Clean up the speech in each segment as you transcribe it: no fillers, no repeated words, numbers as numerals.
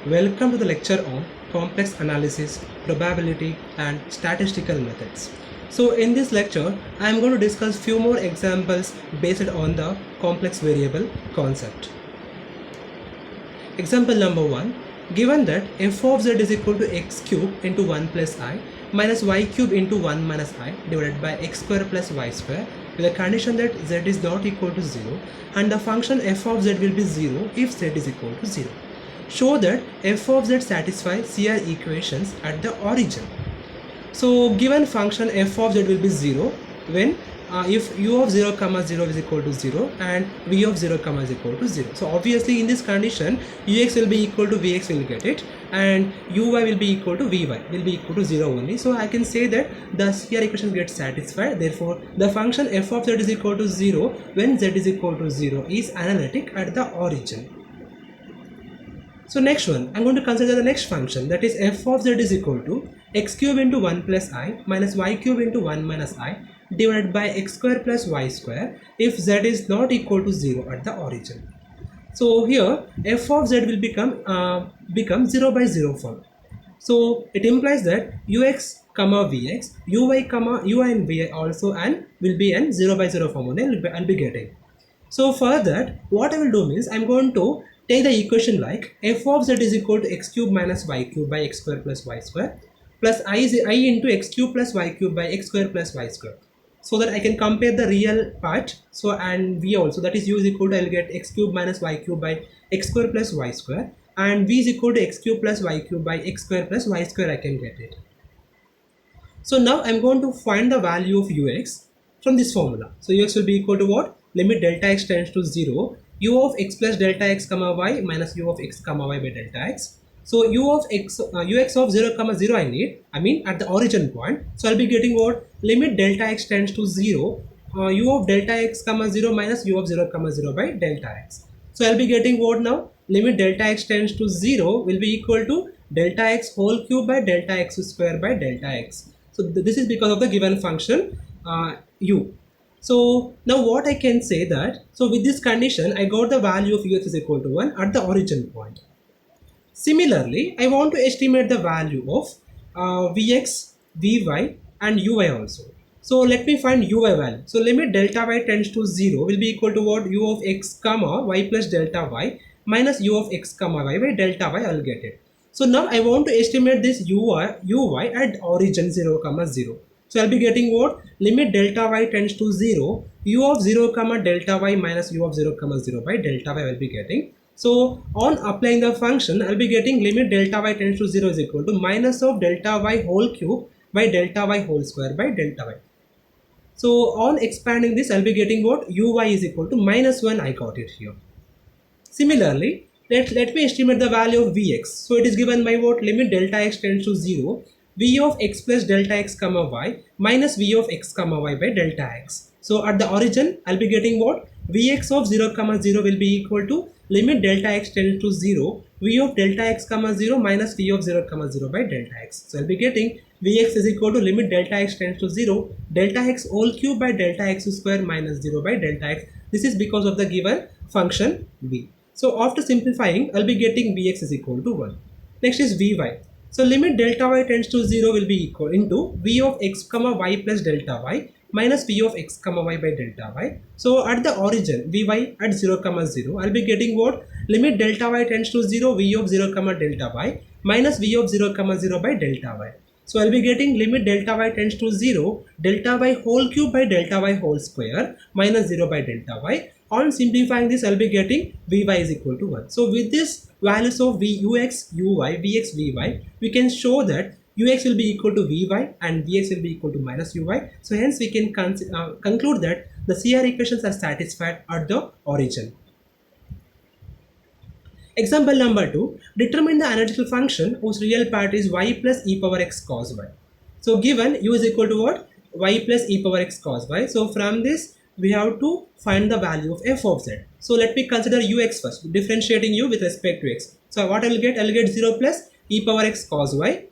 Welcome to the lecture on complex analysis, probability and statistical methods. So in this lecture, I am going to discuss few more examples based on the complex variable concept. Example number 1. Given that f of z is equal to x cube into 1 plus I minus y cube into 1 minus I divided by x square plus y square with a condition that z is not equal to 0 and the function f of z will be 0 if z is equal to 0. Show that f of z satisfies CR equations at the origin. So given function f of z will be 0 when if u of 0 comma 0 is equal to 0 and v of 0 comma is equal to 0. So obviously in this condition ux will be equal to vx, will get it, and uy will be equal to vy, will be equal to 0 only. So I can say that the CR equation gets satisfied. Therefore the function f of z is equal to 0 when z is equal to 0 is analytic at the origin. So next one, I'm going to consider the next function, that is f of z is equal to x cube into 1 plus I minus y cube into 1 minus I divided by x square plus y square if z is not equal to 0 at the origin. So here f of z will become 0 by 0 form. So it implies that ux comma vx, uy comma ui and vi also and will be an 0 by 0 form only I'll be getting. So for that, what I will do means I'm going to take the equation like f of z is equal to x cube minus y cube by x square plus y square plus I into x cube plus y cube by x square plus y square, so that I can compare the real part. So and v also, that is u is equal to, I'll get x cube minus y cube by x square plus y square, and v is equal to x cube plus y cube by x square plus y square, I can get it. So now I'm going to find the value of ux from this formula. So ux will be equal to what? Limit delta x tends to 0, u of x plus delta x comma y minus u of x comma y by delta x. So u of x, ux of 0 comma 0 I mean at the origin point. So I'll be getting what? Limit delta x tends to 0, u of delta x comma 0 minus u of 0 comma 0 by delta x. So I'll be getting what now? Limit delta x tends to 0 will be equal to delta x whole cube by delta x square by delta x. So this is because of the given function u. So now what I can say that, so with this condition I got the value of ux is equal to 1 at the origin point. Similarly, I want to estimate the value of vx, vy and uy also. So let me find uy value. So limit delta y tends to 0 will be equal to what? U of x comma y plus delta y minus u of x comma y by delta y, I'll get it. So now I want to estimate this uy at origin 0 comma 0. So I'll be getting what? Limit delta y tends to 0, u of 0 comma delta y minus u of 0 comma 0 by delta y I will be getting. So on applying the function, I'll be getting limit delta y tends to 0 is equal to minus of delta y whole cube by delta y whole square by delta y. So on expanding this, I'll be getting what? Uy is equal to minus 1, I got it here. Similarly, let me estimate the value of vx. So it is given by what? Limit delta x tends to 0, v of x plus delta x comma y minus v of x comma y by delta x. So at the origin, I'll be getting what? Vx of 0 comma 0 will be equal to limit delta x tends to 0, v of delta x comma 0 minus v of 0 comma 0 by delta x. So I'll be getting vx is equal to limit delta x tends to 0, delta x whole cube by delta x square minus 0 by delta x. This is because of the given function v. So after simplifying, I'll be getting vx is equal to 1. Next is vy. So limit delta y tends to 0 will be equal into v of x comma y plus delta y minus v of x comma y by delta y. So at the origin, vy at 0 comma 0, I'll be getting what? Limit delta y tends to 0, v of 0 comma delta y minus v of 0 comma 0 by delta y. So I'll be getting limit delta y tends to 0, delta y whole cube by delta y whole square minus 0 by delta y. On simplifying this, I'll be getting vy is equal to 1. So with this values of ux, uy, vx, vy, we can show that ux will be equal to vy and vx will be equal to minus uy. So hence we can conclude that the CR equations are satisfied at the origin. Example number 2. Determine the analytical function whose real part is y plus e power x cos y. So given u is equal to what? Y plus e power x cos y. So from this we have to find the value of f of z. So let me consider ux first, differentiating u with respect to x. So what I will get? I will get 0 plus e power x cos y.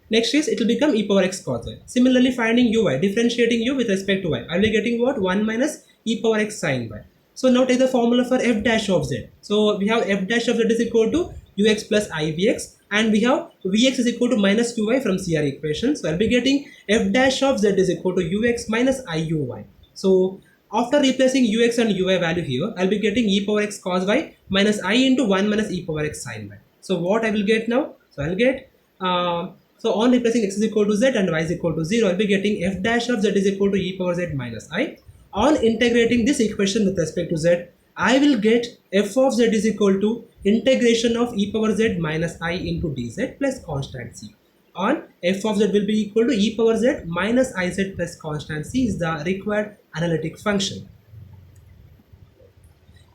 Next is it will become e power x cos y. Similarly finding uy, differentiating u with respect to y, I will be getting what? 1 minus e power x sin y. So now take the formula for f dash of z. So we have f dash of z is equal to ux plus ivx, and we have vx is equal to minus qy from CR equation. So I'll be getting f dash of z is equal to ux minus iuy. So after replacing ux and ui value here, I'll be getting e power x cos y minus I into 1 minus e power x sin y. So what I will get now? So I'll get so on replacing x is equal to z and y is equal to 0, I'll be getting f dash of z is equal to e power z minus I. On integrating this equation with respect to z, I will get f of z is equal to integration of e power z minus I into dz plus constant c. On f of z will be equal to e power z minus iz plus constant c is the required analytic function.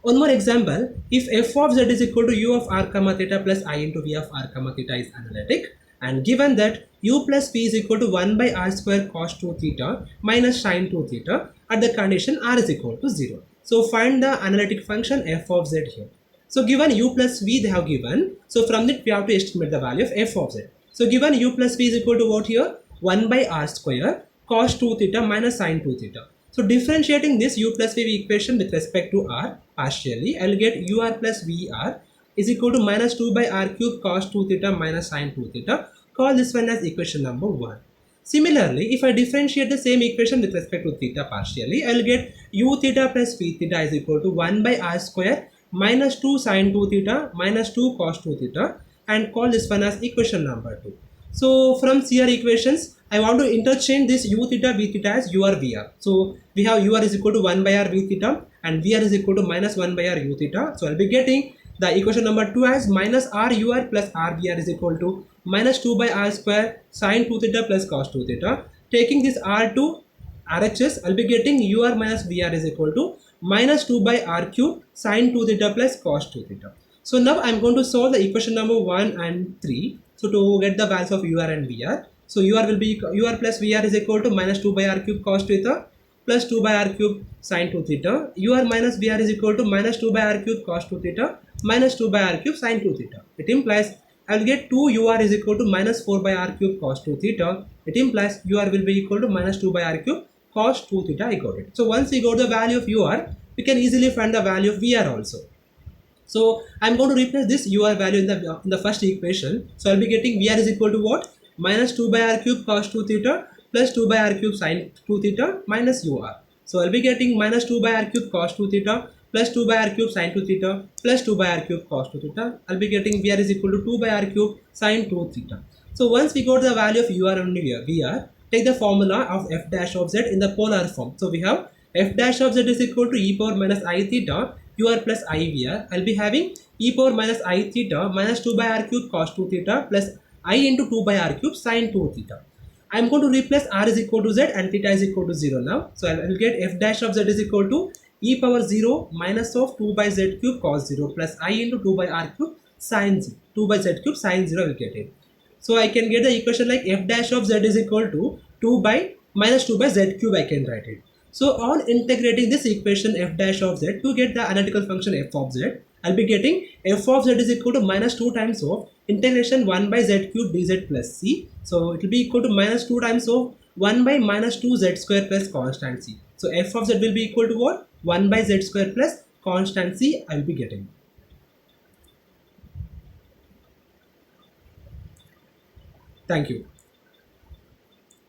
One more example, if f of z is equal to u of r comma theta plus I into v of r comma theta is analytic, and given that u plus v is equal to 1 by r square cos 2 theta minus sin 2 theta at the condition r is equal to 0. So find the analytic function f of z here. So given u plus v they have given, so from that we have to estimate the value of f of z. So given u plus v is equal to what here? 1 by r square cos 2 theta minus sin 2 theta. So differentiating this u plus v equation with respect to r partially, I will get ur plus vr is equal to minus 2 by r cube cos 2 theta minus sin 2 theta. Call this one as equation number 1. Similarly, if I differentiate the same equation with respect to theta partially, I will get u theta plus v theta is equal to 1 by r square minus 2 sin 2 theta minus 2 cos 2 theta, and call this one as equation number 2. So from CR equations, I want to interchange this u theta v theta as ur vr. So we have ur is equal to 1 by r v theta and vr is equal to minus 1 by r u theta. So I'll be getting the equation number 2 as minus r ur plus r vr is equal to minus 2 by r square sin 2 theta plus cos 2 theta. Taking this r to RHS, I'll be getting ur minus vr is equal to minus 2 by r cube sin 2 theta plus cos 2 theta. So now I'm going to solve the equation number 1 and 3. So to get the values of ur and vr, so ur will be ur plus vr is equal to minus 2 by r cube cos theta plus 2 by r cube sin 2 theta. Ur minus vr is equal to minus 2 by r cube cos 2 theta minus 2 by r cube sin 2 theta. It implies I will get 2 ur is equal to minus 4 by r cube cos 2 theta. It implies ur will be equal to minus 2 by r cube cos 2 theta. I got it. So once we got the value of ur, we can easily find the value of vr also. So I'm going to replace this ur value in the first equation. So I'll be getting vr is equal to what? Minus 2 by r cube cos 2 theta plus 2 by r cube sin 2 theta minus ur. So I'll be getting minus 2 by r cube cos 2 theta plus 2 by r cube sin 2 theta plus 2 by r cube cos 2 theta. I'll be getting vr is equal to 2 by r cube sin 2 theta. So once we got the value of ur and vr, take the formula of f dash of z in the polar form. So we have f dash of z is equal to e power minus I theta ur plus ivr. I'll be having e power minus I theta minus 2 by r cube cos 2 theta plus I into 2 by r cube sin 2 theta. I'm going to replace r is equal to z and theta is equal to 0 now. So I will get f dash of z is equal to e power 0 minus of 2 by z cube cos 0 plus I into 2 by r cube sin 0. 2 by z cube sin 0 I will get it. So I can get the equation like f dash of z is equal to 2 by minus 2 by z cube, I can write it. So on integrating this equation f dash of z to get the analytical function f of z, I'll be getting f of z is equal to minus 2 times of integration 1 by z cube dz plus c. So it will be equal to minus 2 times of 1 by minus 2 z square plus constant c. So f of z will be equal to what? 1 by z square plus constant c I will be getting. Thank you.